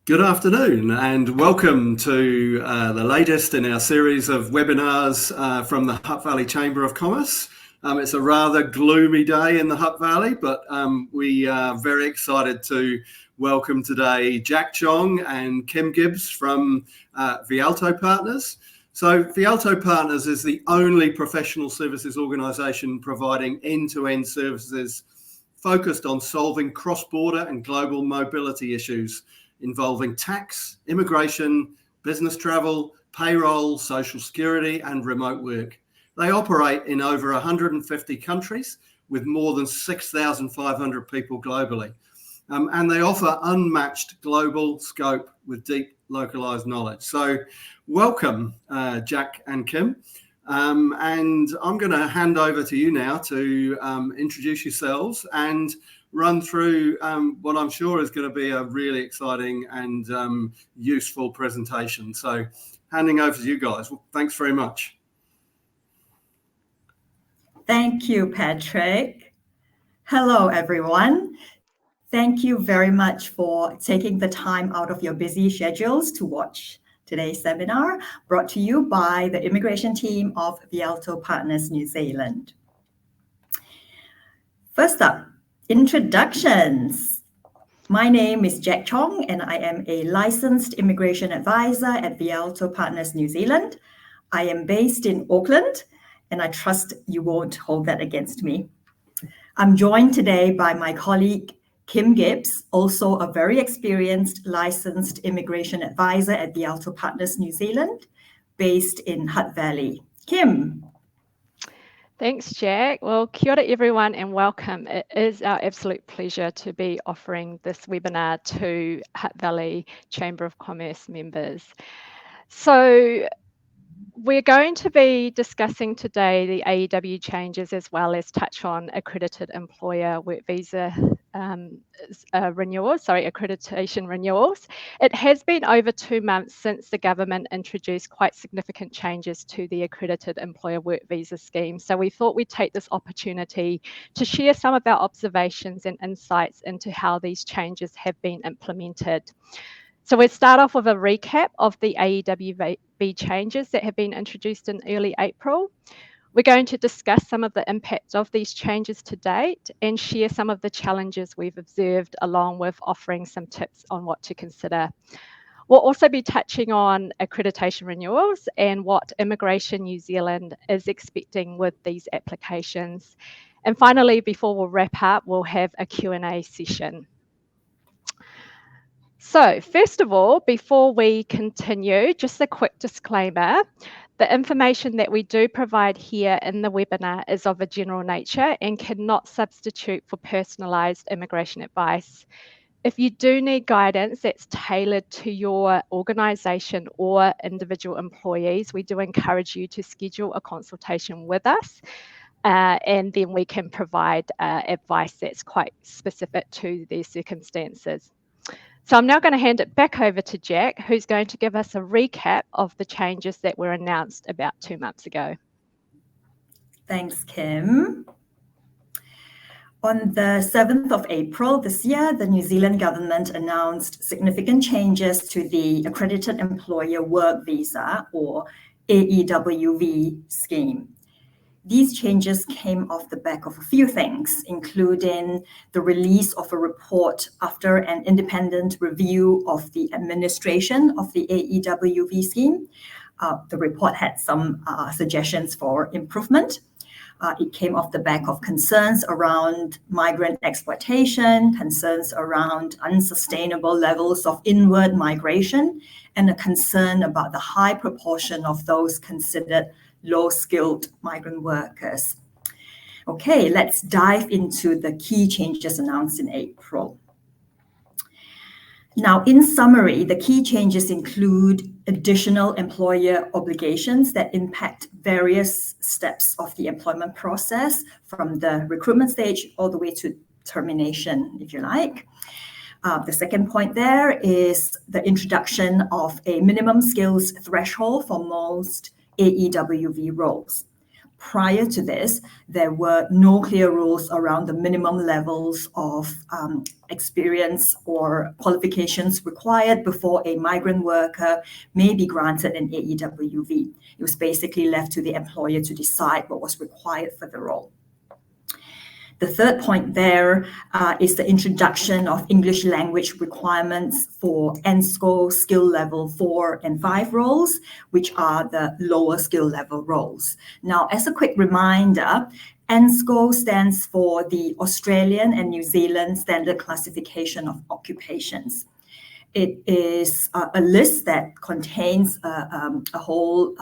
Good afternoon and welcome to the latest in our series of webinars from the Hutt Valley Chamber of Commerce. It's a rather gloomy day in the Hutt Valley, but we are very excited to welcome today Jack Chong and Kim Gibbs from Vialto Partners. So Vialto Partners is the only professional services organisation providing end-to-end services focused on solving cross-border and global mobility issues involving tax, immigration, business travel, payroll, social security, and remote work. They operate in over 150 countries with more than 6,500 people globally. And they offer unmatched global scope with deep localized knowledge. So welcome, Jack and Kim. And I'm going to hand over to you now to introduce yourselves and run through what I'm sure is going to be a really exciting and useful presentation. So handing over to you guys. Well, thanks very much. Thank you, Patrick. Hello, everyone. Thank you very much for taking the time out of your busy schedules to watch today's seminar, brought to you by the immigration team of Vialto Partners New Zealand. First up, introductions. My name is Jack Chong, and I am a licensed immigration advisor at Vialto Partners New Zealand. I am based in Auckland, and I trust you won't hold that against me. I'm joined today by my colleague, Kim Gibbs, also a very experienced licensed immigration advisor at Vialto Partners New Zealand, based in Hutt Valley. Kim. Thanks, Jack. Well, kia ora everyone and welcome. It is our absolute pleasure to be offering this webinar to Hutt Valley Chamber of Commerce members. So we're going to be discussing today the AEW changes as well as touch on accredited employer work visa accreditation renewals. It has been over 2 months since the government introduced quite significant changes to the accredited employer work visa scheme. So we thought we'd take this opportunity to share some of our observations and insights into how these changes have been implemented. So we'll start off with a recap of the AEWV changes that have been introduced in early April. We're going to discuss some of the impacts of these changes to date and share some of the challenges we've observed, along with offering some tips on what to consider. We'll also be touching on accreditation renewals and what Immigration New Zealand is expecting with these applications. And finally, before we wrap up, we'll have a Q&A session. So first of all, before we continue, just a quick disclaimer. The information that we do provide here in the webinar is of a general nature and cannot substitute for personalised immigration advice. If you do need guidance that's tailored to your organisation or individual employees, we do encourage you to schedule a consultation with us. And then we can provide advice that's quite specific to their circumstances. So I'm now going to hand it back over to Jack, who's going to give us a recap of the changes that were announced about 2 months ago. Thanks, Kim. On the 7th of April this year, the New Zealand government announced significant changes to the Accredited Employer Work Visa, or AEWV scheme. These changes came off the back of a few things, including the release of a report after an independent review of the administration of the AEWV scheme. The report had some suggestions for improvement. It came off the back of concerns around migrant exploitation, concerns around unsustainable levels of inward migration, and a concern about the high proportion of those considered low-skilled migrant workers. Okay, let's dive into the key changes announced in April. Now, in summary, the key changes include additional employer obligations that impact various steps of the employment process, from the recruitment stage all the way to termination, if you like. The second point there is the introduction of a minimum skills threshold for most AEWV roles. Prior to this, there were no clear rules around the minimum levels of experience or qualifications required before a migrant worker may be granted an AEWV. It was basically left to the employer to decide what was required for the role. The third point there is the introduction of English language requirements for ENSCO skill level 4 and 5 roles, which are the lower skill level roles. Now, as a quick reminder, ENSCO stands for the Australian and New Zealand Standard Classification of Occupations. It is a list that contains a whole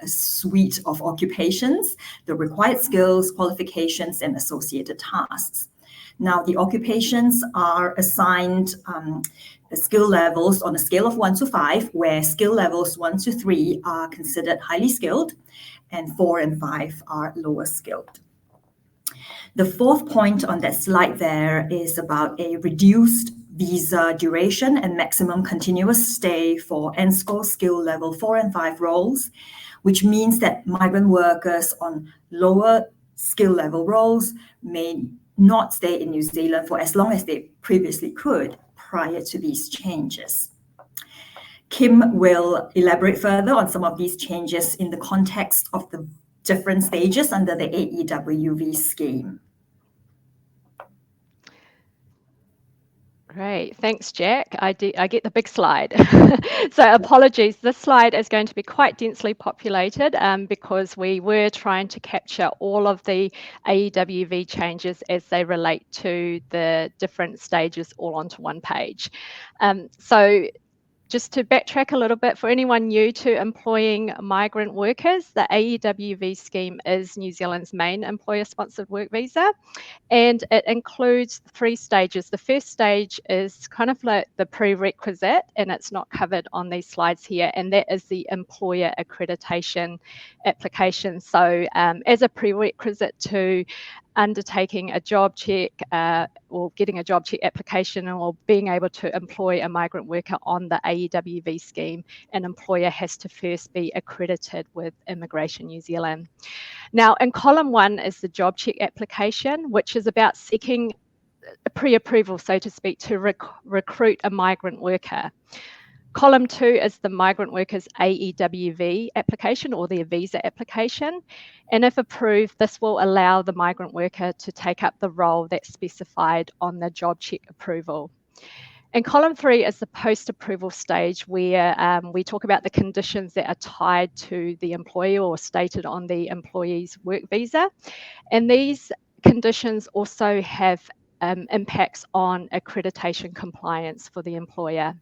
suite of occupations, the required skills, qualifications, and associated tasks. Now, the occupations are assigned the skill levels on a scale of 1 to 5, where skill levels 1 to 3 are considered highly skilled, and 4 and 5 are lower skilled. The fourth point on that slide there is about a reduced visa duration and maximum continuous stay for ENSCO skill level 4 and 5 roles, which means that migrant workers on lower skill level roles may not stay in New Zealand for as long as they previously could prior to these changes. Kim will elaborate further on some of these changes in the context of the different stages under the AEWV scheme. Great, thanks, Jack. I get the big slide. So apologies, this slide is going to be quite densely populated because we were trying to capture all of the AEWV changes as they relate to the different stages all onto one page. So just to backtrack a little bit, for anyone new to employing migrant workers, the AEWV scheme is New Zealand's main employer-sponsored work visa, and it includes 3 stages. The first stage is kind of like the prerequisite, and it's not covered on these slides here, and that is the employer accreditation application. So as a prerequisite to undertaking a job check or getting a job check application or being able to employ a migrant worker on the AEWV scheme, an employer has to first be accredited with Immigration New Zealand. Now, in column 1 is the job check application, which is about seeking pre-approval, so to speak, to recruit a migrant worker. Column 2 is the migrant worker's AEWV application or their visa application. And if approved, this will allow the migrant worker to take up the role that's specified on the job check approval. And column 3 is the post-approval stage where we talk about the conditions that are tied to the employee or stated on the employee's work visa. And these conditions also have impacts on accreditation compliance for the employer.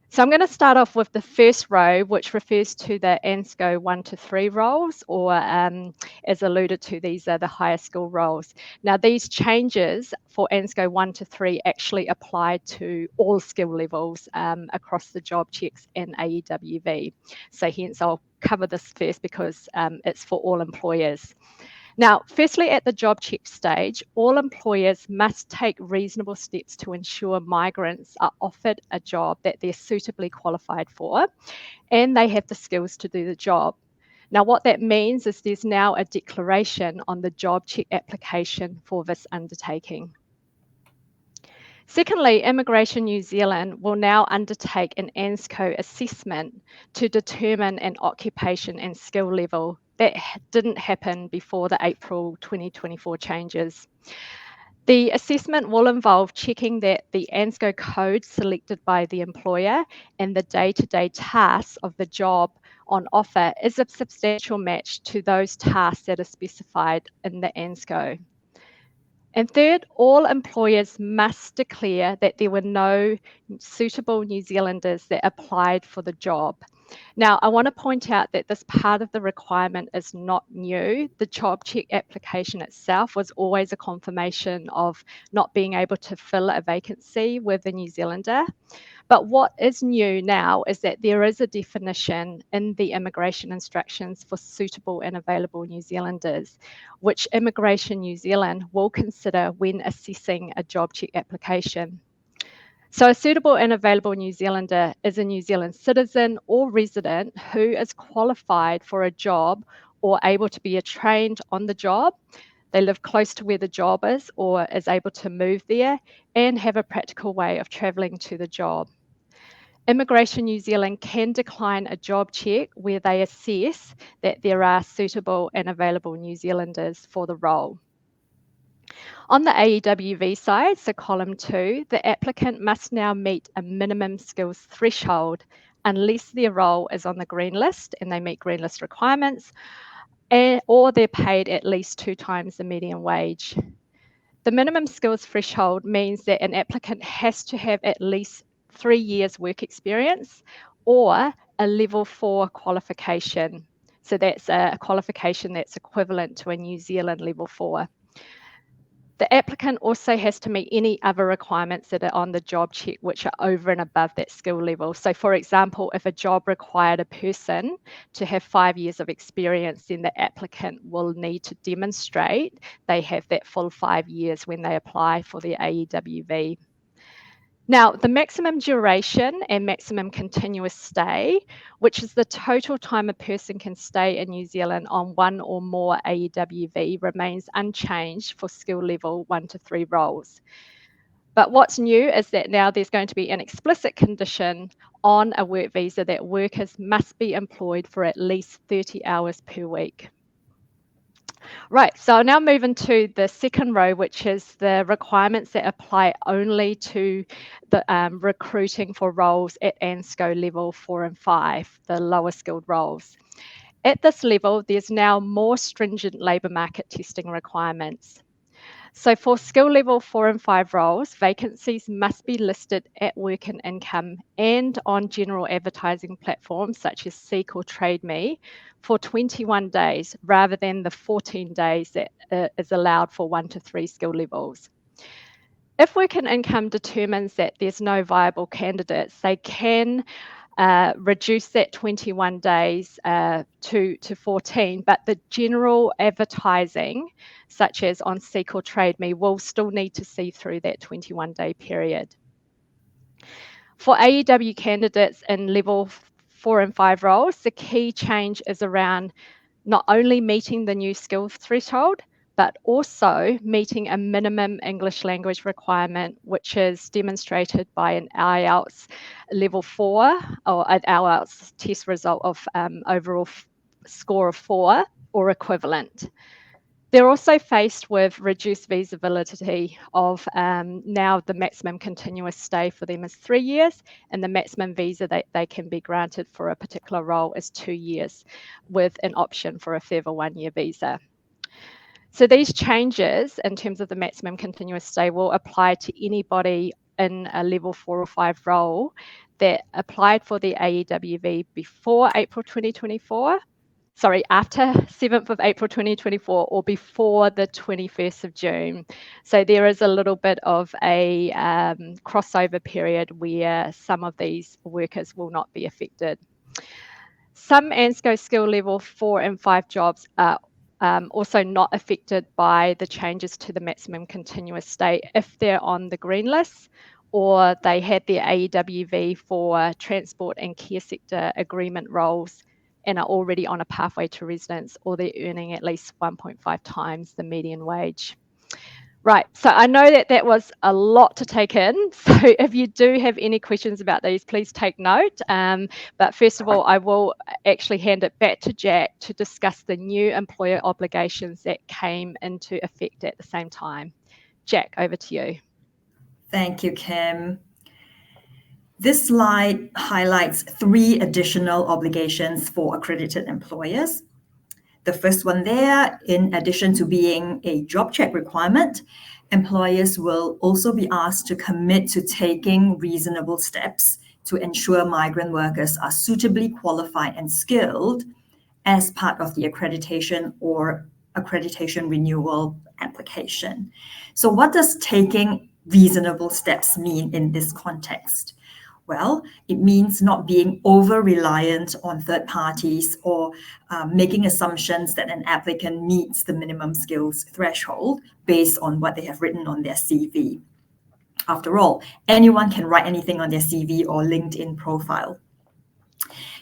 So I'm going to start off with the first row, which refers to the ANSCO 1 to 3 roles, or as alluded to, these are the higher skill roles. Now, these changes for ANSCO 1 to 3 actually apply to all skill levels across the job checks and AEWV. So hence, I'll cover this first because it's for all employers. Now, firstly, at the job check stage, all employers must take reasonable steps to ensure migrants are offered a job that they're suitably qualified for, and they have the skills to do the job. Now, what that means is there's now a declaration on the job check application for this undertaking. Secondly, Immigration New Zealand will now undertake an ANSCO assessment to determine an occupation and skill level. That didn't happen before the April 2024 changes. The assessment will involve checking that the ANSCO code selected by the employer and the day-to-day tasks of the job on offer is a substantial match to those tasks that are specified in the ANSCO. And third, all employers must declare that there were no suitable New Zealanders that applied for the job. Now, I want to point out that this part of the requirement is not new. The job check application itself was always a confirmation of not being able to fill a vacancy with a New Zealander. But what is new now is that there is a definition in the immigration instructions for suitable and available New Zealanders, which Immigration New Zealand will consider when assessing a job check application. So a suitable and available New Zealander is a New Zealand citizen or resident who is qualified for a job or able to be trained on the job. They live close to where the job is or is able to move there and have a practical way of travelling to the job. Immigration New Zealand can decline a job check where they assess that there are suitable and available New Zealanders for the role. On the AEWV side, so column 2, the applicant must now meet a minimum skills threshold unless their role is on the green list and they meet green list requirements, or they're paid at least 2 times the median wage. The minimum skills threshold means that an applicant has to have at least 3 years work experience or a level 4 qualification. So that's a qualification that's equivalent to a New Zealand level 4. The applicant also has to meet any other requirements that are on the job check which are over and above that skill level. So for example, if a job required a person to have 5 years of experience, then the applicant will need to demonstrate they have that full 5 years when they apply for the AEWV. Now, the maximum duration and maximum continuous stay, which is the total time a person can stay in New Zealand on one or more AEWV, remains unchanged for skill level 1 to 3 roles. But what's new is that now there's going to be an explicit condition on a work visa that workers must be employed for at least 30 hours per week. Right, so I'll now move into the second row, which is the requirements that apply only to the recruiting for roles at ANSCO level 4 and 5, the lower skilled roles. At this level, there's now more stringent labour market testing requirements. So for skill level 4 and 5 roles, vacancies must be listed at Work and Income and on general advertising platforms such as Seek or Trade Me for 21 days rather than the 14 days that is allowed for 1 to 3 skill levels. If Work and Income determines that there's no viable candidates, they can reduce that 21 days to 14, but the general advertising, such as on Seek or Trade Me, will still need to see through that 21-day period. For AEW candidates in level 4 and 5 roles, the key change is around not only meeting the new skills threshold, but also meeting a minimum English language requirement, which is demonstrated by an IELTS level 4 or an IELTS test result of overall score of 4 or equivalent. They're also faced with reduced visa validity of now the maximum continuous stay for them is 3 years, and the maximum visa that they can be granted for a particular role is 2 years, with an option for a further 1-year visa. So these changes in terms of the maximum continuous stay will apply to anybody in a level 4 or 5 role that applied for the AEWV before April 2024, after 7th of April 2024 or before the 21st of June. So there is a little bit of a crossover period where some of these workers will not be affected. Some ANSCO skill level 4 and 5 jobs are also not affected by the changes to the maximum continuous stay if they're on the green list or they had their AEWV for transport and care sector agreement roles and are already on a pathway to residence, or they're earning at least 1.5 times the median wage. Right, so I know that that was a lot to take in. So if you do have any questions about these, please take note. But first of all, I will actually hand it back to Jack to discuss the new employer obligations that came into effect at the same time. Jack, over to you. Thank you, Kim. This slide highlights 3 additional obligations for accredited employers. The first one there, in addition to being a job check requirement, employers will also be asked to commit to taking reasonable steps to ensure migrant workers are suitably qualified and skilled as part of the accreditation or accreditation renewal application. So what does taking reasonable steps mean in this context? Well, it means not being over-reliant on third parties or making assumptions that an applicant meets the minimum skills threshold based on what they have written on their CV. After all, anyone can write anything on their CV or LinkedIn profile.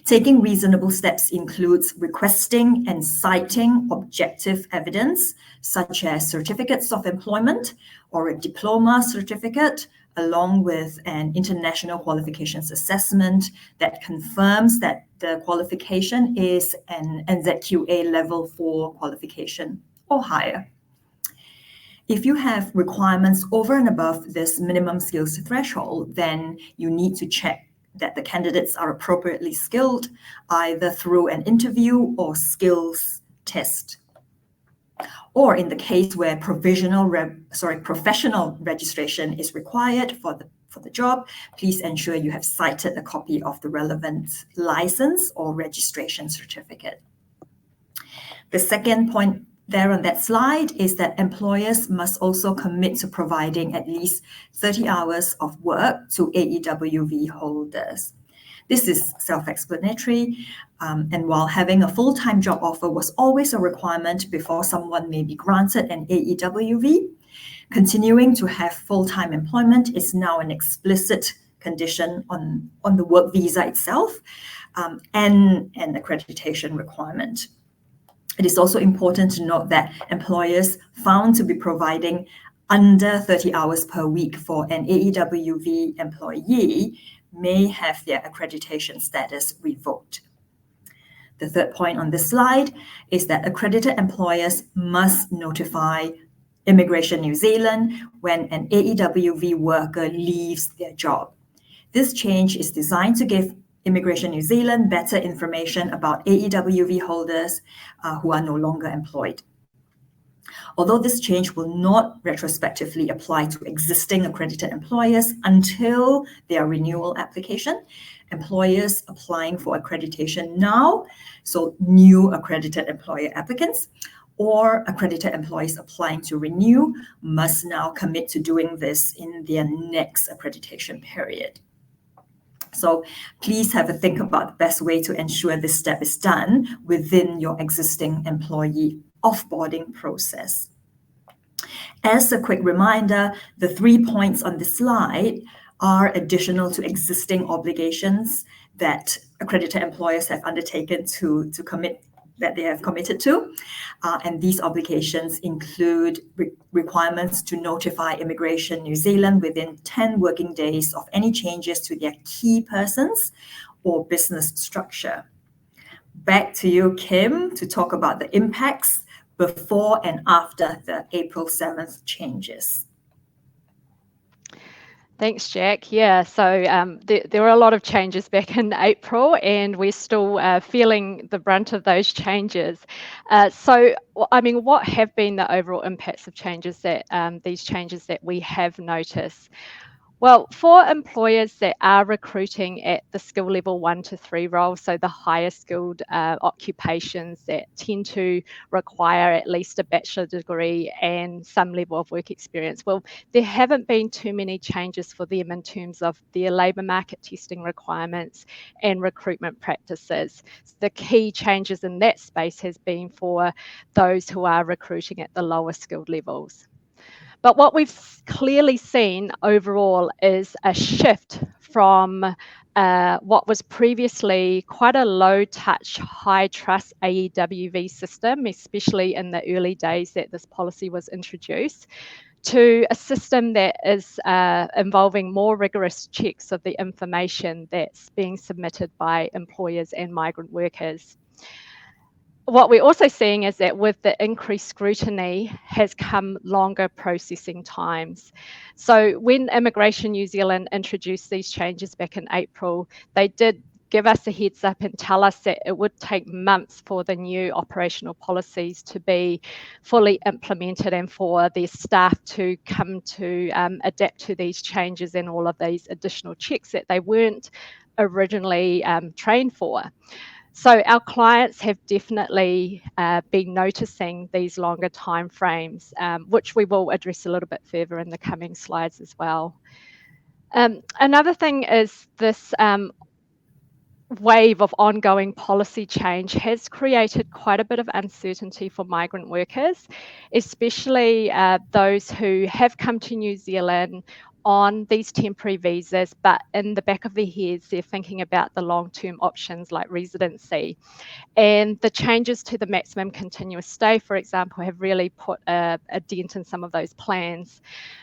Taking reasonable steps includes requesting and citing objective evidence, such as certificates of employment or a diploma certificate, along with an international qualifications assessment that confirms that the qualification is an NZQA level 4 qualification or higher. If you have requirements over and above this minimum skills threshold, then you need to check that the candidates are appropriately skilled, either through an interview or skills test. Or in the case where professional registration is required for the job, please ensure you have cited a copy of the relevant license or registration certificate. The second point there on that slide is that employers must also commit to providing at least 30 hours of work to AEWV holders. This is self-explanatory, and while having a full-time job offer was always a requirement before someone may be granted an AEWV, continuing to have full-time employment is now an explicit condition on the work visa itself, and an accreditation requirement. It is also important to note that employers found to be providing under 30 hours per week for an AEWV employee may have their accreditation status revoked. The third point on this slide is that accredited employers must notify Immigration New Zealand when an AEWV worker leaves their job. This change is designed to give Immigration New Zealand better information about AEWV holders who are no longer employed. Although this change will not retrospectively apply to existing accredited employers until their renewal application, employers applying for accreditation now, so new accredited employer applicants, or accredited employees applying to renew, must now commit to doing this in their next accreditation period. So please have a think about the best way to ensure this step is done within your existing employee offboarding process. As a quick reminder, the 3 points on this slide are additional to existing obligations that accredited employers have undertaken to commit, that they have committed to. And these obligations include requirements to notify Immigration New Zealand within 10 working days of any changes to their key persons or business structure. Back to you, Kim, to talk about the impacts before and after the April 7th changes. Thanks, Jack. Yeah, so there were a lot of changes back in April, and we're still feeling the brunt of those changes. So, I mean, what have been the overall impacts of changes that these changes that we have noticed? Well, for employers that are recruiting at the skill level 1 to 3 roles, so the higher skilled occupations that tend to require at least a bachelor degree and some level of work experience, well, there haven't been too many changes for them in terms of their labour market testing requirements and recruitment practices. The key changes in that space has been for those who are recruiting at the lower skilled levels. But what we've clearly seen overall is a shift from what was previously quite a low-touch, high-trust AEWV system, especially in the early days that this policy was introduced, to a system that is involving more rigorous checks of the information that's being submitted by employers and migrant workers. What we're also seeing is that with the increased scrutiny has come longer processing times. So when Immigration New Zealand introduced these changes back in April, they did give us a heads up and tell us that it would take months for the new operational policies to be fully implemented and for their staff to come to adapt to these changes and all of these additional checks that they weren't originally trained for. So our clients have definitely been noticing these longer time frames, which we will address a little bit further in the coming slides as well. Another thing is this wave of ongoing policy change has created quite a bit of uncertainty for migrant workers, especially those who have come to New Zealand on these temporary visas, but in the back of their heads, they're thinking about the long-term options like residency. And the changes to the maximum continuous stay, for example, have really put a dent in some of those plans.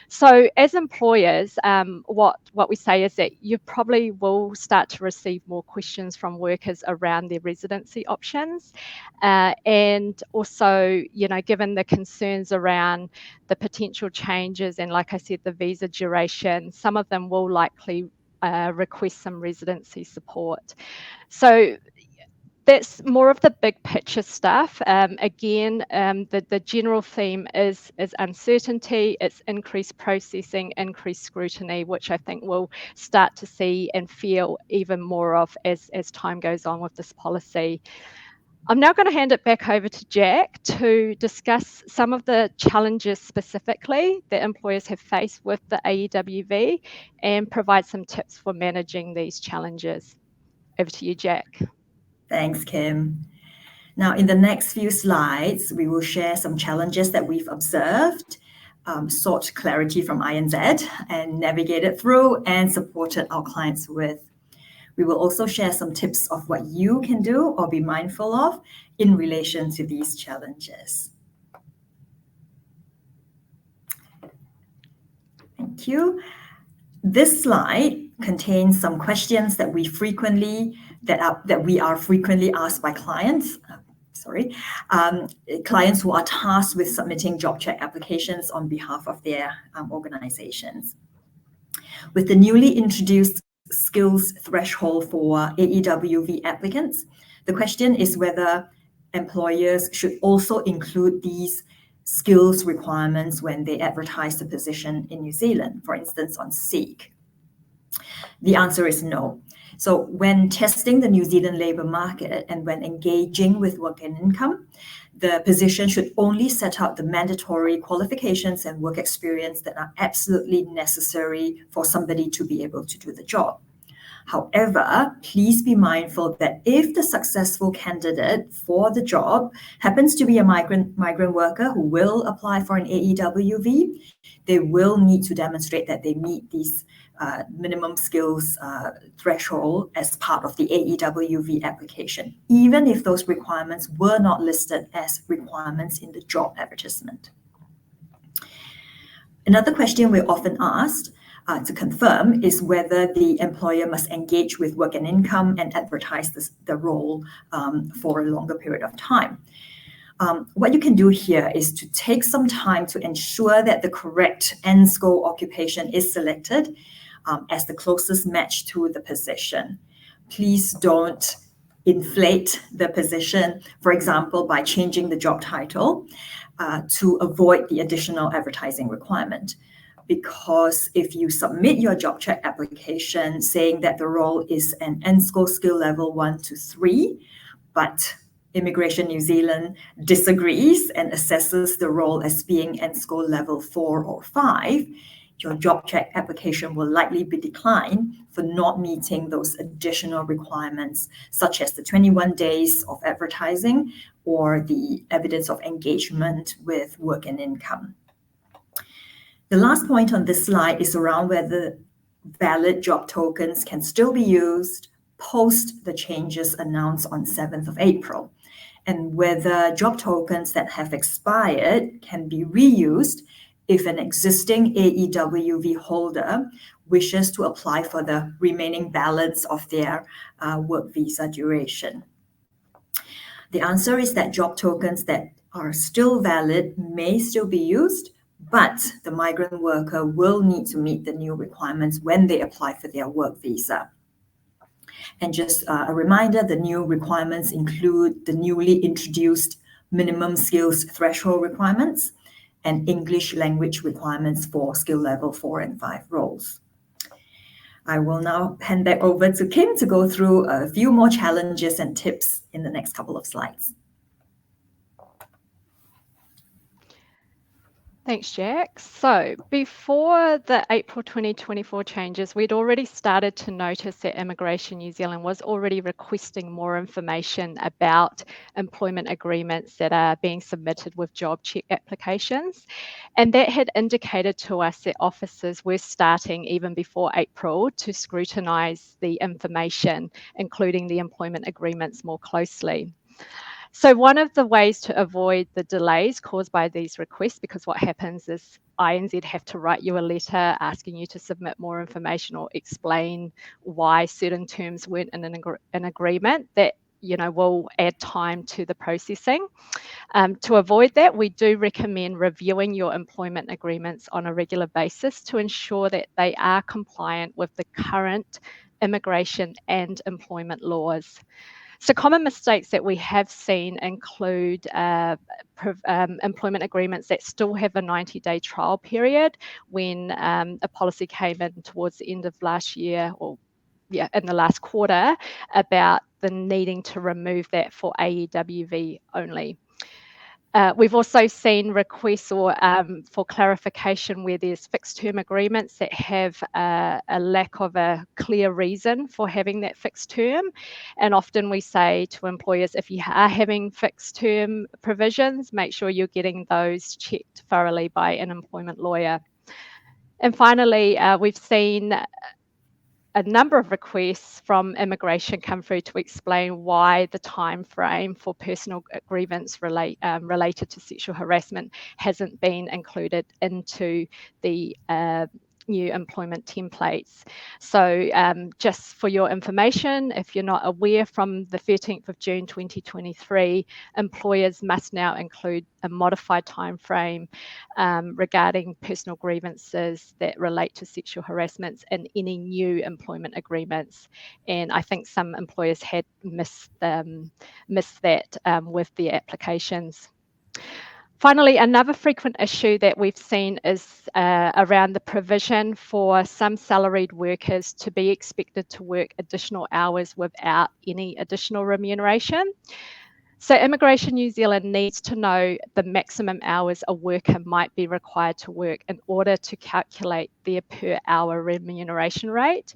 So as employers, what we say is that you probably will start to receive more questions from workers around their residency options. And also, given the concerns around the potential changes and, like I said, the visa duration, some of them will likely request some residency support. So that's more of the big picture stuff. Again, the general theme is uncertainty, it's increased processing, increased scrutiny, which I think we'll start to see and feel even more of as time goes on with this policy. I'm now going to hand it back over to Jack to discuss some of the challenges specifically that employers have faced with the AEWV and provide some tips for managing these challenges. Over to you, Jack. Thanks, Kim. Now, in the next few slides, we will share some challenges that we've observed, sought clarity from INZ, and navigated through and supported our clients with. We will also share some tips of what you can do or be mindful of in relation to these challenges. Thank you. This slide contains some questions that we are frequently asked by clients. Clients who are tasked with submitting job check applications on behalf of their organizations. With the newly introduced skills threshold for AEWV applicants, the question is whether employers should also include these skills requirements when they advertise the position in New Zealand, for instance, on Seek. The answer is no. So when testing the New Zealand labour market and when engaging with work and income, the position should only set out the mandatory qualifications and work experience that are absolutely necessary for somebody to be able to do the job. However, please be mindful that if the successful candidate for the job happens to be a migrant worker who will apply for an AEWV, they will need to demonstrate that they meet these minimum skills threshold as part of the AEWV application, even if those requirements were not listed as requirements in the job advertisement. Another question we're often asked to confirm is whether the employer must engage with work and income and advertise the role for a longer period of time. What you can do here is to take some time to ensure that the correct ENSCO occupation is selected as the closest match to the position. Please don't inflate the position, for example, by changing the job title to avoid the additional advertising requirement. Because if you submit your job check application saying that the role is an ENSCO skill level 1 to 3, but Immigration New Zealand disagrees and assesses the role as being ENSCO level 4 or 5, your job check application will likely be declined for not meeting those additional requirements, such as the 21 days of advertising or the evidence of engagement with work and income. The last point on this slide is around whether valid job tokens can still be used post the changes announced on 7th of April, and whether job tokens that have expired can be reused if an existing AEWV holder wishes to apply for the remaining balance of their work visa duration. The answer is that job tokens that are still valid may still be used, but the migrant worker will need to meet the new requirements when they apply for their work visa. And just a reminder, the new requirements include the newly introduced minimum skills threshold requirements and English language requirements for skill level 4 and 5 roles. I will now hand back over to Kim to go through a few more challenges and tips in the next couple of slides. Thanks, Jack. So before the April 2024 changes, we'd already started to notice that Immigration New Zealand was already requesting more information about employment agreements that are being submitted with job check applications. And that had indicated to us that officers were starting even before April to scrutinise the information, including the employment agreements, more closely. So one of the ways to avoid the delays caused by these requests, because what happens is INZ have to write you a letter asking you to submit more information or explain why certain terms weren't in an agreement, that will add time to the processing. To avoid that, we do recommend reviewing your employment agreements on a regular basis to ensure that they are compliant with the current immigration and employment laws. So common mistakes that we have seen include employment agreements that still have a 90-day trial period when a policy came in towards the end of last year, or in the last quarter, about the needing to remove that for AEWV only. We've also seen requests for clarification where there's fixed term agreements that have a lack of a clear reason for having that fixed term. And often we say to employers, if you are having fixed term provisions, make sure you're getting those checked thoroughly by an employment lawyer. And finally, we've seen a number of requests from immigration come through to explain why the time frame for personal grievance related to sexual harassment hasn't been included into the new employment templates. So just for your information, if you're not aware, from the 13th of June 2023, employers must now include a modified time frame regarding personal grievances that relate to sexual harassments in any new employment agreements. And I think some employers had missed that with their applications. Finally, another frequent issue that we've seen is around the provision for some salaried workers to be expected to work additional hours without any additional remuneration. So Immigration New Zealand needs to know the maximum hours a worker might be required to work in order to calculate their per hour remuneration rate.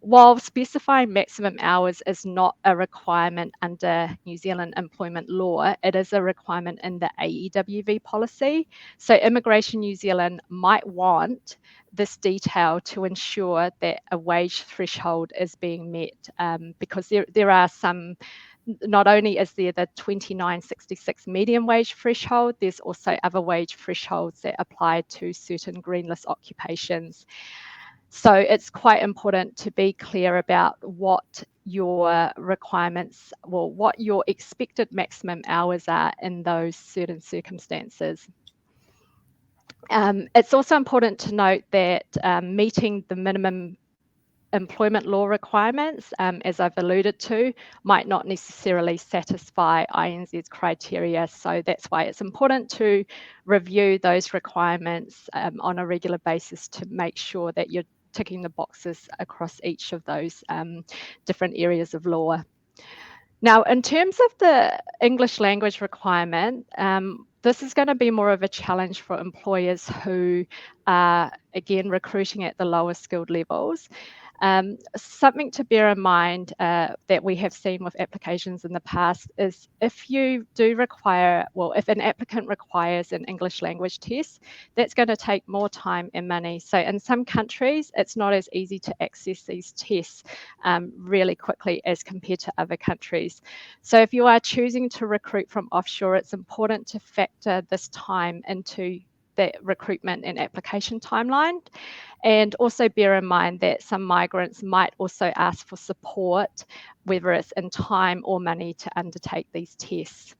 While specifying maximum hours is not a requirement under New Zealand employment law, it is a requirement in the AEWV policy. So Immigration New Zealand might want this detail to ensure that a wage threshold is being met, because there are some. Not only is there the 29.66 median wage threshold, there's also other wage thresholds that apply to certain green list occupations. So it's quite important to be clear about what your requirements, well, what your expected maximum hours are in those certain circumstances. It's also important to note that meeting the minimum employment law requirements, as I've alluded to, might not necessarily satisfy INZ's criteria. So that's why it's important to review those requirements on a regular basis to make sure that you're ticking the boxes across each of those different areas of law. Now, in terms of the English language requirement, this is going to be more of a challenge for employers who are, again, recruiting at the lower skilled levels. Something to bear in mind that we have seen with applications in the past is if you do require, well, if an applicant requires an English language test, that's going to take more time and money. So in some countries, it's not as easy to access these tests really quickly as compared to other countries. So if you are choosing to recruit from offshore, it's important to factor this time into that recruitment and application timeline. And also bear in mind that some migrants might also ask for support, whether it's in time or money, to undertake these tests.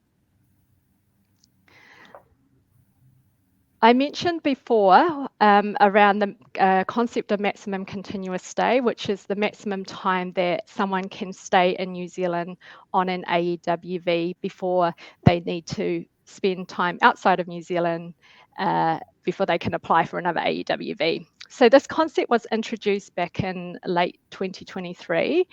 I mentioned before around the concept of maximum continuous stay, which is the maximum time that someone can stay in New Zealand on an AEWV before they need to spend time outside of New Zealand before they can apply for another AEWV. So this concept was introduced back in late 2023,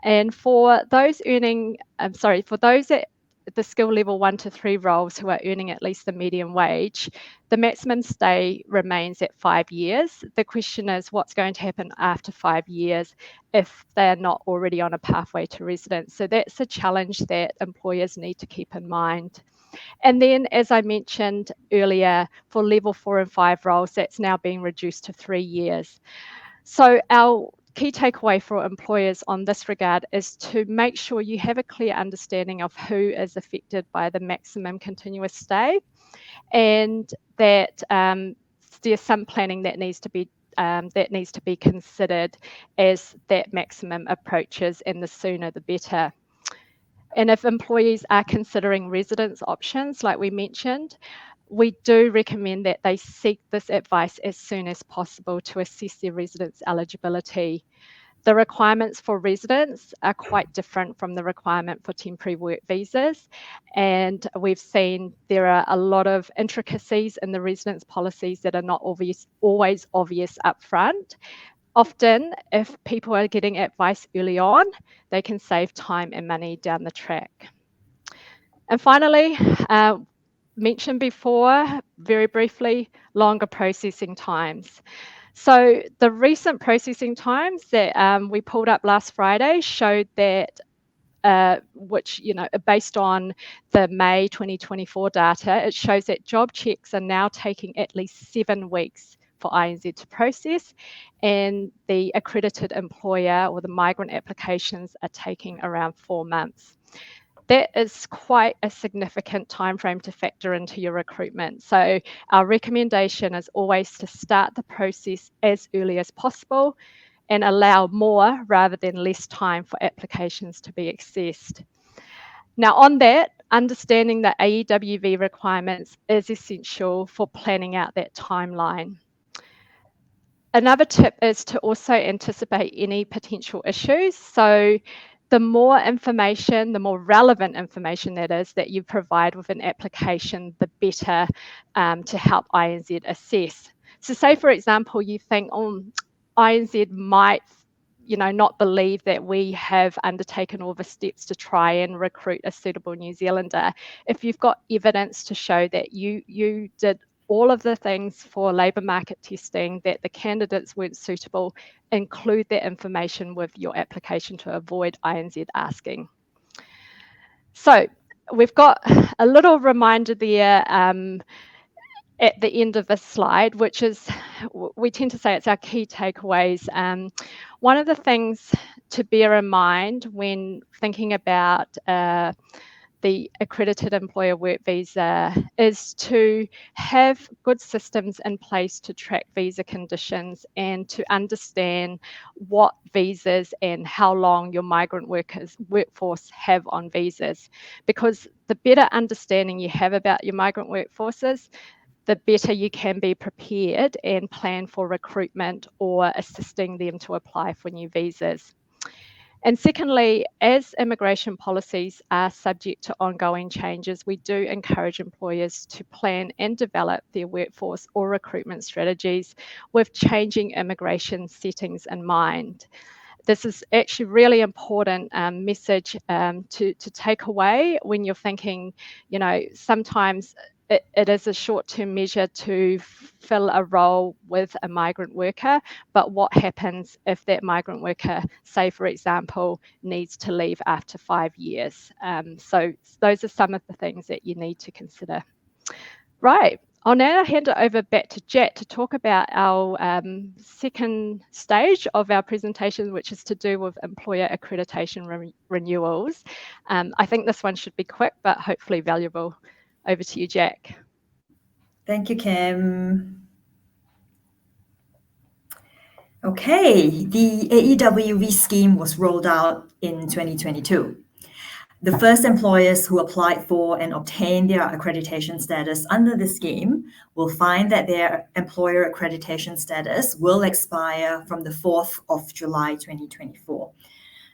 and for those that the skill level 1 to 3 roles who are earning at least the median wage, the maximum stay remains at 5 years. The question is what's going to happen after 5 years if they're not already on a pathway to residence. So that's a challenge that employers need to keep in mind. And then, as I mentioned earlier, for level 4 and 5 roles, that's now being reduced to 3 years. So our key takeaway for employers on this regard is to make sure you have a clear understanding of who is affected by the maximum continuous stay, and that there's some planning that needs to be considered as that maximum approaches, and the sooner the better. And if employees are considering residence options, like we mentioned, we do recommend that they seek this advice as soon as possible to assess their residence eligibility. The requirements for residence are quite different from the requirement for temporary work visas, and we've seen there are a lot of intricacies in the residence policies that are not always obvious up front. Often, if people are getting advice early on, they can save time and money down the track. And finally, mentioned before, very briefly, longer processing times. So the recent processing times that we pulled up last Friday showed that, which, based on the May 2024 data, it shows that job checks are now taking at least 7 weeks for INZ to process, and the accredited employer or the migrant applications are taking around 4 months. That is quite a significant time frame to factor into your recruitment. So our recommendation is always to start the process as early as possible and allow more rather than less time for applications to be accessed. Now, on that, understanding the AEWV requirements is essential for planning out that timeline. Another tip is to also anticipate any potential issues. So the more information, the more relevant information that is that you provide with an application, the better to help INZ assess. So say, for example, you think, INZ might not believe that we have undertaken all the steps to try and recruit a suitable New Zealander. If you've got evidence to show that you did all of the things for labour market testing, that the candidates weren't suitable, include that information with your application to avoid INZ asking. So we've got a little reminder there at the end of this slide, which is, we tend to say it's our key takeaways. One of the things to bear in mind when thinking about the accredited employer work visa is to have good systems in place to track visa conditions and to understand what visas and how long your migrant workforce have on visas. Because the better understanding you have about your migrant workforces, the better you can be prepared and plan for recruitment or assisting them to apply for new visas. And secondly, as immigration policies are subject to ongoing changes, we do encourage employers to plan and develop their workforce or recruitment strategies with changing immigration settings in mind. This is actually really important message to take away when you're thinking, sometimes it is a short-term measure to fill a role with a migrant worker, but what happens if that migrant worker, say for example, needs to leave after 5 years? So those are some of the things that you need to consider. Right, I'll now hand it over back to Jet to talk about our second stage of our presentation, which is to do with employer accreditation renewals. I think this one should be quick, but hopefully valuable. Over to you, Jack. Thank you, Kim. Okay, the AEWV scheme was rolled out in 2022. The first employers who applied for and obtained their accreditation status under the scheme will find that their employer accreditation status will expire from the 4th of July 2024,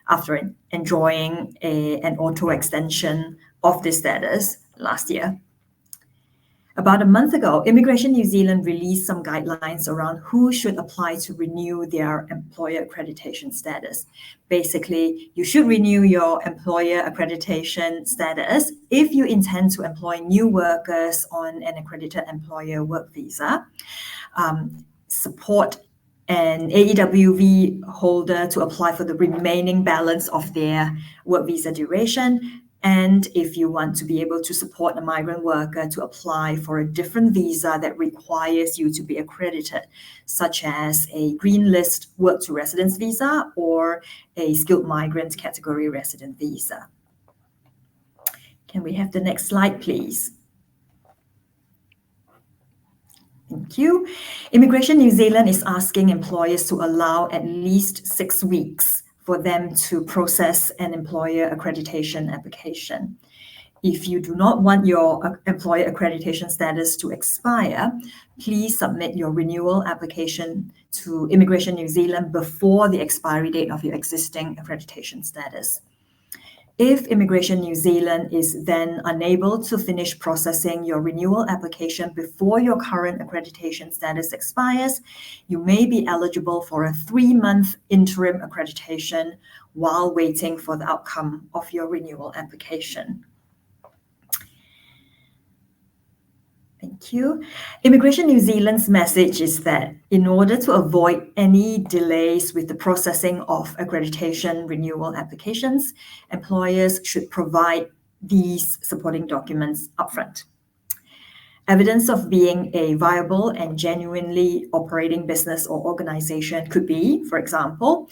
after enjoying an auto extension of this status last year. About a month ago, Immigration New Zealand released some guidelines around who should apply to renew their employer accreditation status. Basically, you should renew your employer accreditation status if you intend to employ new workers on an accredited employer work visa, support an AEWV holder to apply for the remaining balance of their work visa duration, and if you want to be able to support a migrant worker to apply for a different visa that requires you to be accredited, such as a green list work to residence visa or a skilled migrant category resident visa. Can we have the next slide, please? Thank you. Immigration New Zealand is asking employers to allow at least 6 weeks for them to process an employer accreditation application. If you do not want your employer accreditation status to expire, please submit your renewal application to Immigration New Zealand before the expiry date of your existing accreditation status. If Immigration New Zealand is then unable to finish processing your renewal application before your current accreditation status expires, you may be eligible for a 3-month interim accreditation while waiting for the outcome of your renewal application. Thank you. Immigration New Zealand's message is that in order to avoid any delays with the processing of accreditation renewal applications, employers should provide these supporting documents upfront. Evidence of being a viable and genuinely operating business or organization could be, for example,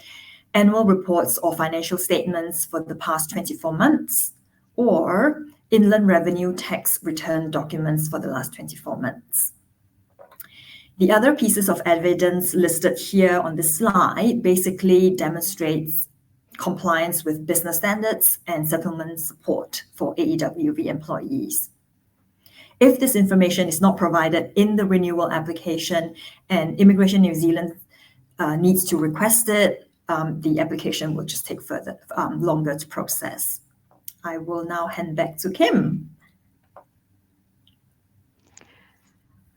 annual reports or financial statements for the past 24 months, or Inland Revenue tax return documents for the last 24 months. The other pieces of evidence listed here on this slide basically demonstrates compliance with business standards and settlement support for AEWV employees. If this information is not provided in the renewal application and Immigration New Zealand needs to request it, the application will just take longer to process. I will now hand back to Kim.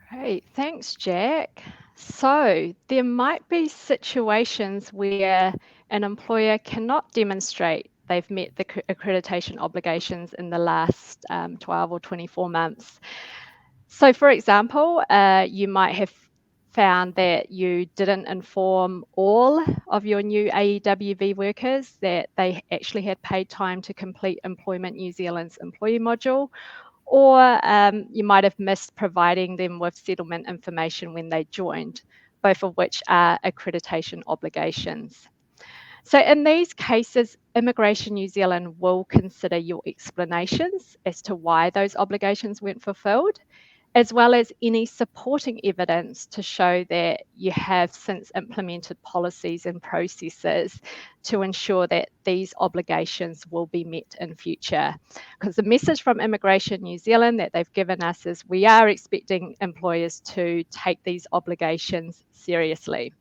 Great, thanks, Jack. So there might be situations where an employer cannot demonstrate they've met the accreditation obligations in the last 12 or 24 months. So for example, you might have found that you didn't inform all of your new AEWV workers that they actually had paid time to complete Employment New Zealand's employee module, or you might have missed providing them with settlement information when they joined, both of which are accreditation obligations. So in these cases, Immigration New Zealand will consider your explanations as to why those obligations weren't fulfilled, as well as any supporting evidence to show that you have since implemented policies and processes to ensure that these obligations will be met in future. Because the message from Immigration New Zealand that they've given us is we are expecting employers to take these obligations seriously.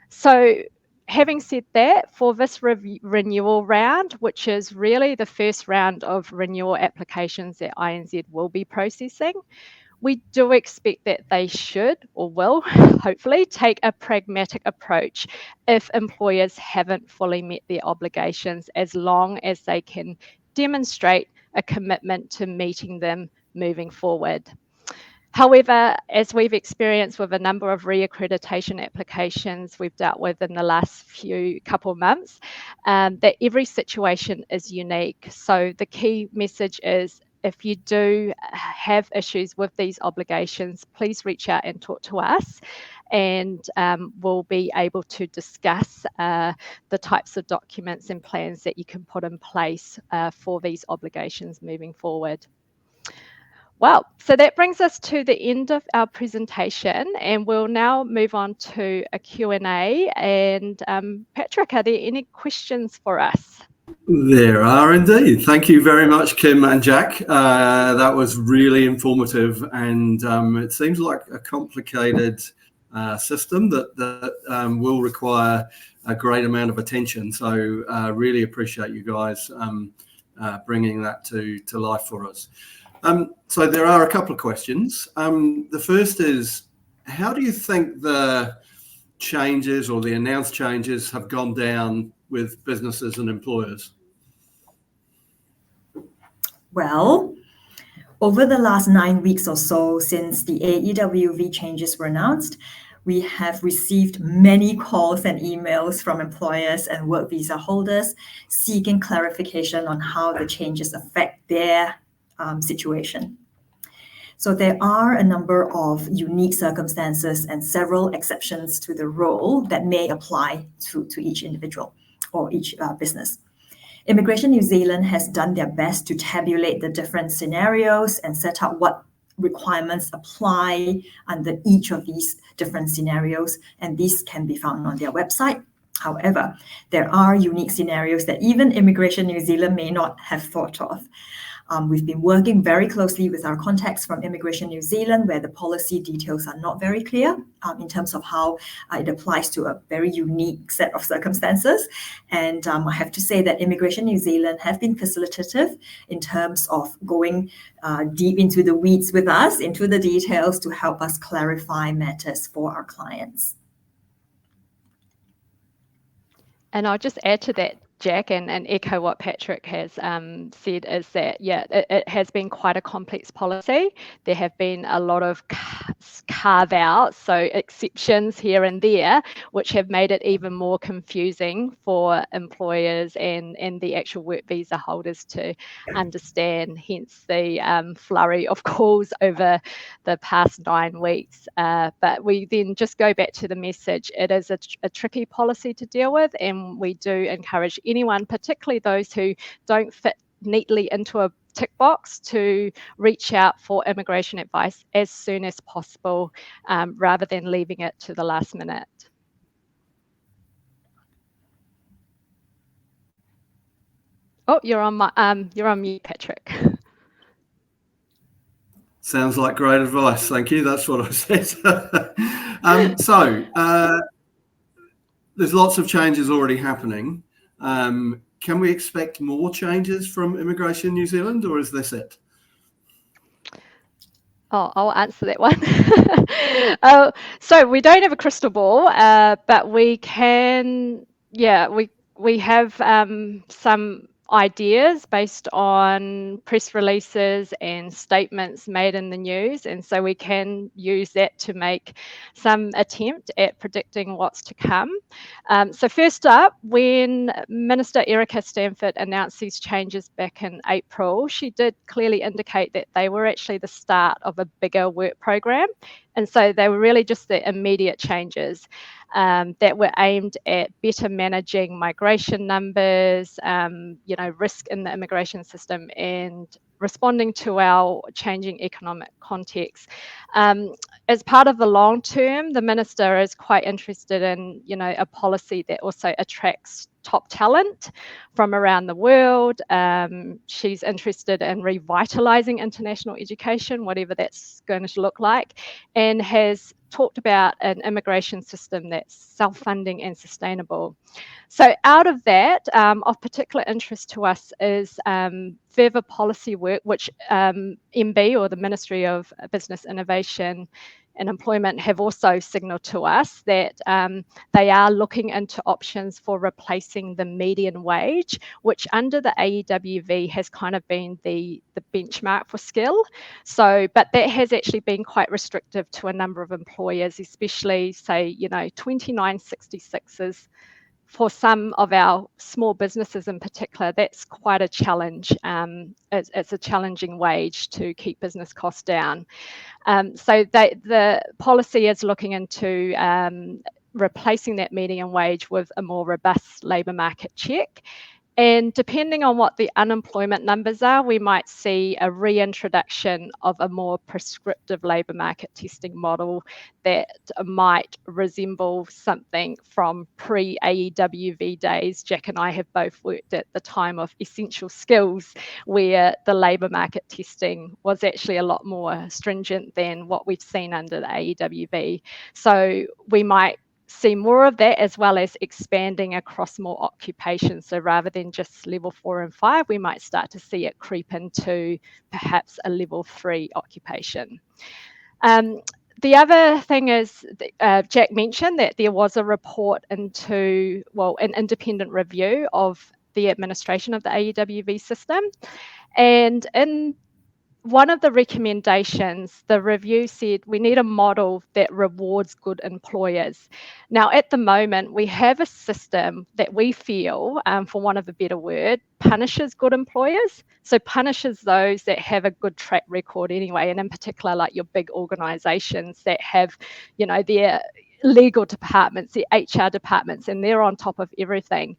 So having said that, for this renewal round, which is really the first round of renewal applications that INZ will be processing, we do expect that they should or will hopefully take a pragmatic approach if employers haven't fully met their obligations, as long as they can demonstrate a commitment to meeting them moving forward. However, as we've experienced with a number of reaccreditation applications we've dealt with in the last couple of months, that every situation is unique. So the key message is, if you do have issues with these obligations, please reach out and talk to us, and we'll be able to discuss the types of documents and plans that you can put in place for these obligations moving forward. Well, so that brings us to the end of our presentation, and we'll now move on to a Q&A. And Patrick, are there any questions for us? There are indeed. Thank you very much, Kim and Jack. That was really informative, and it seems like a complicated system that will require a great amount of attention. So really appreciate you guys bringing that to life for us. So there are a couple of questions. The first is, how do you think the changes or the announced changes have gone down with businesses and employers? Well, over the last 9 weeks or so since the AEWV changes were announced, we have received many calls and emails from employers and work visa holders seeking clarification on how the changes affect their situation. So there are a number of unique circumstances and several exceptions to the rule that may apply to each individual or each business. Immigration New Zealand has done their best to tabulate the different scenarios and set out what requirements apply under each of these different scenarios, and these can be found on their website. However, there are unique scenarios that even Immigration New Zealand may not have thought of. We've been working very closely with our contacts from Immigration New Zealand, where the policy details are not very clear in terms of how it applies to a very unique set of circumstances. And I have to say that Immigration New Zealand have been facilitative in terms of going deep into the weeds with us, into the details to help us clarify matters for our clients. And I'll just add to that, Jack, and echo what Patrick has said, is that, it has been quite a complex policy. There have been a lot of carve-outs, so exceptions here and there, which have made it even more confusing for employers and the actual work visa holders to understand, hence the flurry of calls over the past 9 weeks. But we then just go back to the message. It is a tricky policy to deal with, and we do encourage anyone, particularly those who don't fit neatly into a tick box, to reach out for immigration advice as soon as possible, rather than leaving it to the last minute. Oh, you're on mute, Patrick. Sounds like great advice. Thank you. That's what I said. There's lots of changes already happening. Can we expect more changes from Immigration New Zealand, or is this it? Oh, I'll answer that one. So we don't have a crystal ball, but we can, we have some ideas based on press releases and statements made in the news, and so we can use that to make some attempt at predicting what's to come. So first up, when Minister Erica Stanford announced these changes back in April, she did clearly indicate that they were actually the start of a bigger work program, and so they were really just the immediate changes that were aimed at better managing migration numbers, risk in the immigration system, and responding to our changing economic context. As part of the long term, the minister is quite interested in, a policy that also attracts top talent from around the world. She's interested in revitalizing international education, whatever that's going to look like, and has talked about an immigration system that's self-funding and sustainable. So out of that, of particular interest to us is further policy work, which MB, or the Ministry of Business Innovation and Employment, have also signalled to us that they are looking into options for replacing the median wage, which under the AEWV has kind of been the benchmark for skill. So, but that has actually been quite restrictive to a number of employers, especially, say, 2966s. For some of our small businesses in particular, that's quite a challenge. It's a challenging wage to keep business costs down. So the policy is looking into replacing that median wage with a more robust labour market check. And depending on what the unemployment numbers are, we might see a reintroduction of a more prescriptive labour market testing model that might resemble something from pre-AEWV days. Jack and I have both worked at the time of Essential Skills, where the labour market testing was actually a lot more stringent than what we've seen under the AEWV. So we might see more of that, as well as expanding across more occupations. So rather than just level 4 and 5, we might start to see it creep into perhaps a level 3 occupation. The other thing is, Jack mentioned that there was a report into, an independent review of the administration of the AEWV system. And in one of the recommendations, the review said we need a model that rewards good employers. Now, at the moment, we have a system that we feel, for want of a better word, punishes good employers. So punishes those that have a good track record anyway, and in particular, like your big organizations that have, their legal departments, the HR departments, and they're on top of everything.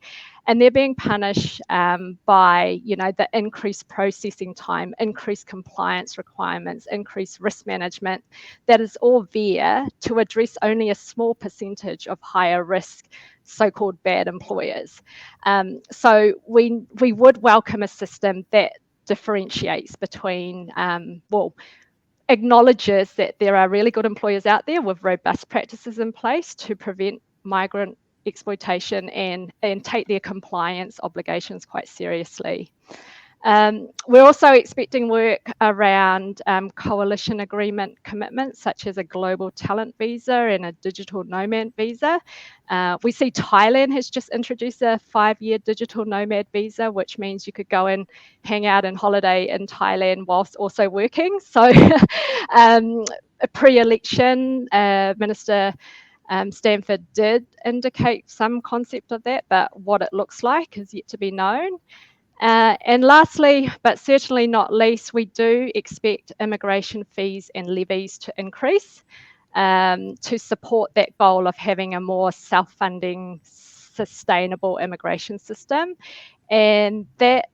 And they're being punished by, the increased processing time, increased compliance requirements, increased risk management. That is all there to address only a small percentage of higher risk, so-called bad employers. So we would welcome a system that differentiates between, acknowledges that there are really good employers out there with robust practices in place to prevent migrant exploitation and take their compliance obligations quite seriously. We're also expecting work around coalition agreement commitments, such as a global talent visa and a digital nomad visa. We see Thailand has just introduced a 5-year digital nomad visa, which means you could go and hang out and holiday in Thailand whilst also working. So a pre-election, Minister Stanford did indicate some concept of that, but what it looks like is yet to be known. And lastly, but certainly not least, we do expect immigration fees and levies to increase to support that goal of having a more self-funding, sustainable immigration system. And that,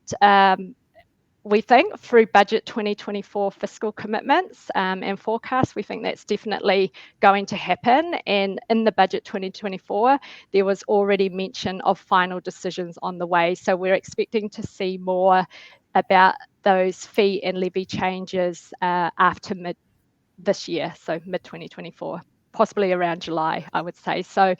we think, through budget 2024 fiscal commitments and forecasts, we think that's definitely going to happen. And in the budget 2024, there was already mention of final decisions on the way. So we're expecting to see more about those fee and levy changes after mid this year, so mid 2024, possibly around July, I would say. So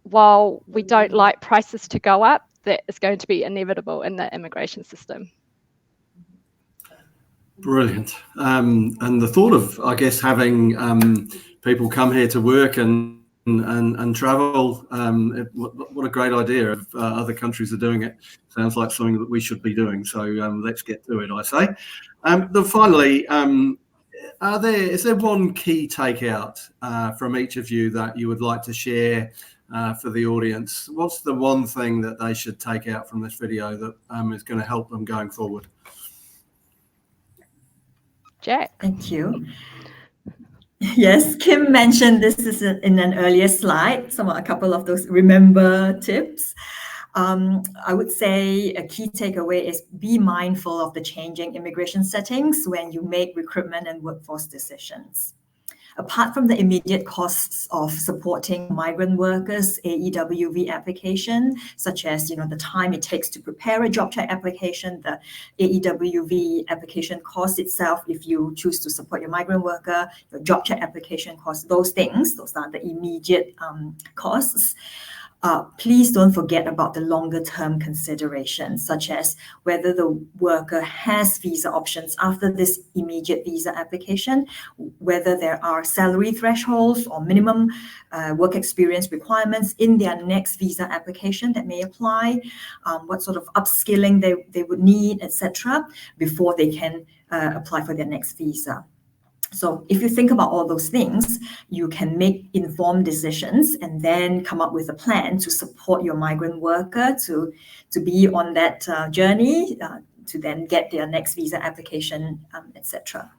while we don't like prices to go up, that is going to be inevitable in the immigration system. Brilliant. And the thought of, I guess, having people come here to work and travel, what a great idea. If other countries are doing it, sounds like something that we should be doing. So let's get to it, I say. Then finally, is there one key takeout from each of you that you would like to share for the audience? What's the one thing that they should take out from this video that is going to help them going forward? Jack. Thank you. Yes, Kim mentioned this is in an earlier slide, a couple of those remember tips. I would say a key takeaway is be mindful of the changing immigration settings when you make recruitment and workforce decisions. Apart from the immediate costs of supporting migrant workers' AEWV application, such as the time it takes to prepare a job check application, the AEWV application cost itself, if you choose to support your migrant worker, your job check application cost, those are the immediate costs. Please don't forget about the longer term considerations, such as whether the worker has visa options after this immediate visa application, whether there are salary thresholds or minimum work experience requirements in their next visa application that may apply, what sort of upskilling they would need, etc., before they can apply for their next visa. So if you think about all those things, you can make informed decisions and then come up with a plan to support your migrant worker to be on that journey to then get their next visa application, etc.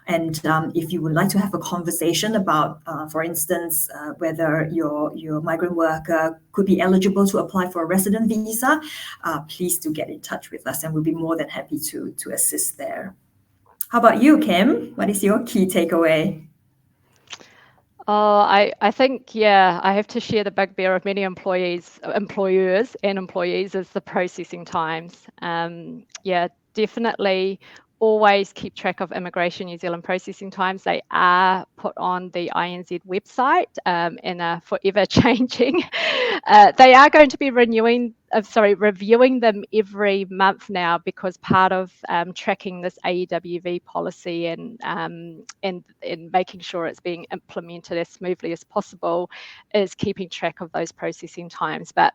And if you would like to have a conversation about, for instance, whether your migrant worker could be eligible to apply for a resident visa, please do get in touch with us and we'll be more than happy to assist there. How about you, Kim? What is your key takeaway? I think, I have to share the bugbear of many employers and employees is the processing times. Definitely always keep track of Immigration New Zealand processing times. They are put on the INZ website and are forever changing. They are going to be reviewing them every month now, because part of tracking this AEWV policy and making sure it's being implemented as smoothly as possible is keeping track of those processing times. But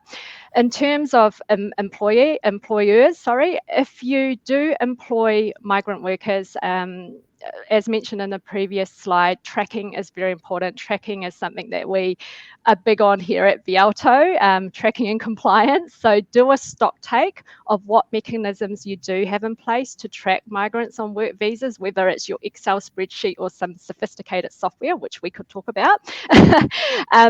in terms of employers, if you do employ migrant workers, as mentioned in the previous slide, tracking is very important. Tracking is something that we are big on here at Vialto, tracking and compliance. So do a stock take of what mechanisms you do have in place to track migrants on work visas, whether it's your Excel spreadsheet or some sophisticated software, which we could talk about.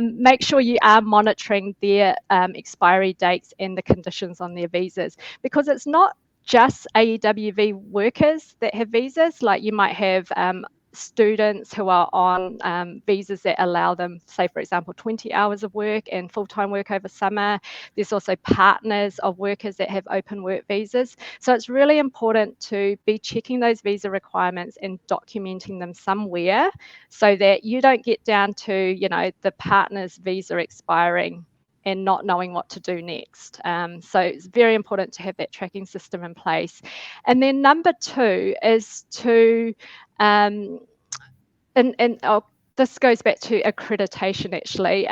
Make sure you are monitoring their expiry dates and the conditions on their visas, because it's not just AEWV workers that have visas. Like, you might have students who are on visas that allow them, say for example, 20 hours of work and full-time work over summer. There's also partners of workers that have open work visas. So it's really important to be checking those visa requirements and documenting them somewhere, so that you don't get down to, you know, the partner's visa expiring and not knowing what to do next. So it's very important to have that tracking system in place. And then number two is to, this goes back to accreditation actually,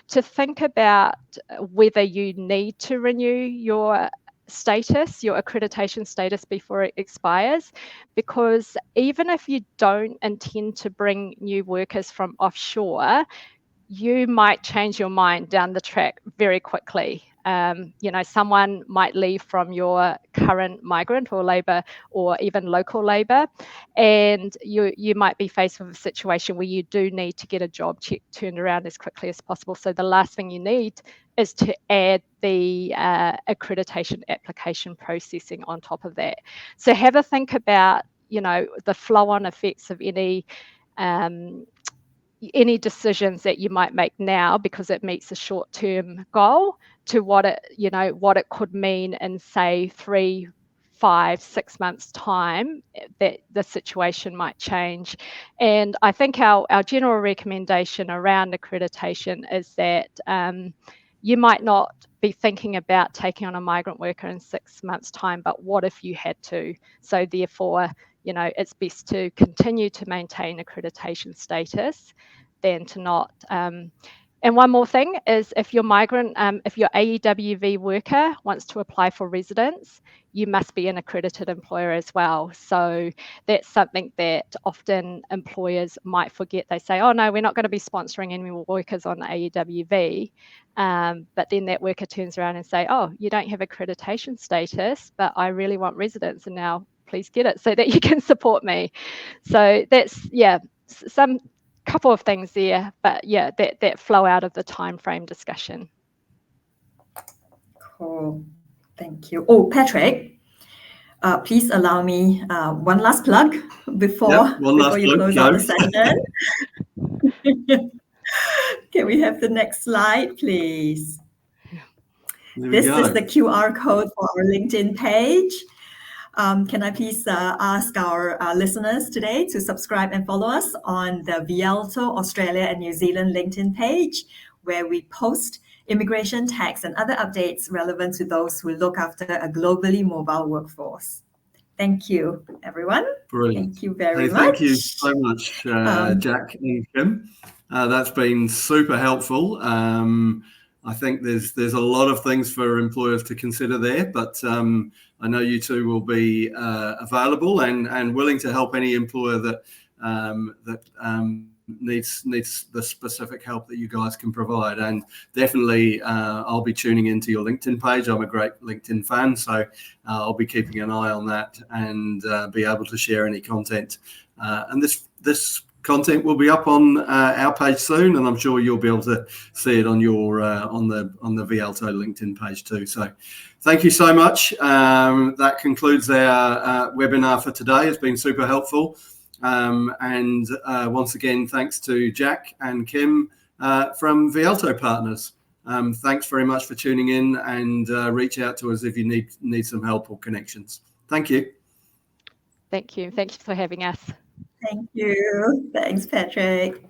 to think about whether you need to renew your status, your accreditation status, before it expires, because even if you don't intend to bring new workers from offshore, you might change your mind down the track very quickly. You know, someone might leave from your current migrant or labour or even local labour, and you might be faced with a situation where you do need to get a job turned around as quickly as possible. So the last thing you need is to add the accreditation application processing on top of that. So have a think about, you know, the flow-on effects of any decisions that you might make now, because it meets a short-term goal, to what it could mean in, say, 3, 5, 6 months time, that the situation might change. And I think our general recommendation around accreditation is that you might not be thinking about taking on a migrant worker in 6 months time, but what if you had to? So therefore, you know, it's best to continue to maintain accreditation status than to not. And one more thing is, if your AEWV worker wants to apply for residence, you must be an accredited employer as well. So that's something that often employers might forget. They say, oh no, we're not going to be sponsoring any more workers on the AEWV. But then that worker turns around and say, oh, you don't have accreditation status, but I really want residence, and now please get it so that you can support me. So that's, some couple of things there, but that flow out of the time frame discussion. Cool, thank you. Oh, Patrick, please allow me one last plug before you close out the session. Can we have the next slide, please? This is the QR code for our LinkedIn page. Can I please ask our listeners today to subscribe and follow us on the Vialto Australia and New Zealand LinkedIn page, where we post immigration, tax, and other updates relevant to those who look after a globally mobile workforce. Thank you, everyone. Brilliant. Thank you very much. Thank you so much, Jack and Kim. That's been super helpful. I think there's a lot of things for employers to consider there, but I know you two will be available and willing to help any employer that needs the specific help that you guys can provide. And definitely, I'll be tuning into your LinkedIn page. I'm a great LinkedIn fan, so I'll be keeping an eye on that and be able to share any content. And this content will be up on our page soon, and I'm sure you'll be able to see it on your on the Vialto LinkedIn page too. So thank you so much. That concludes our webinar for today. It's been super helpful, and once again, thanks to Jack and Kim from Vialto Partners. Thanks very much for tuning in, and reach out to us if you need some help or connections. Thank you. Thank you. Thank you for having us. Thank you. Thanks, Patrick.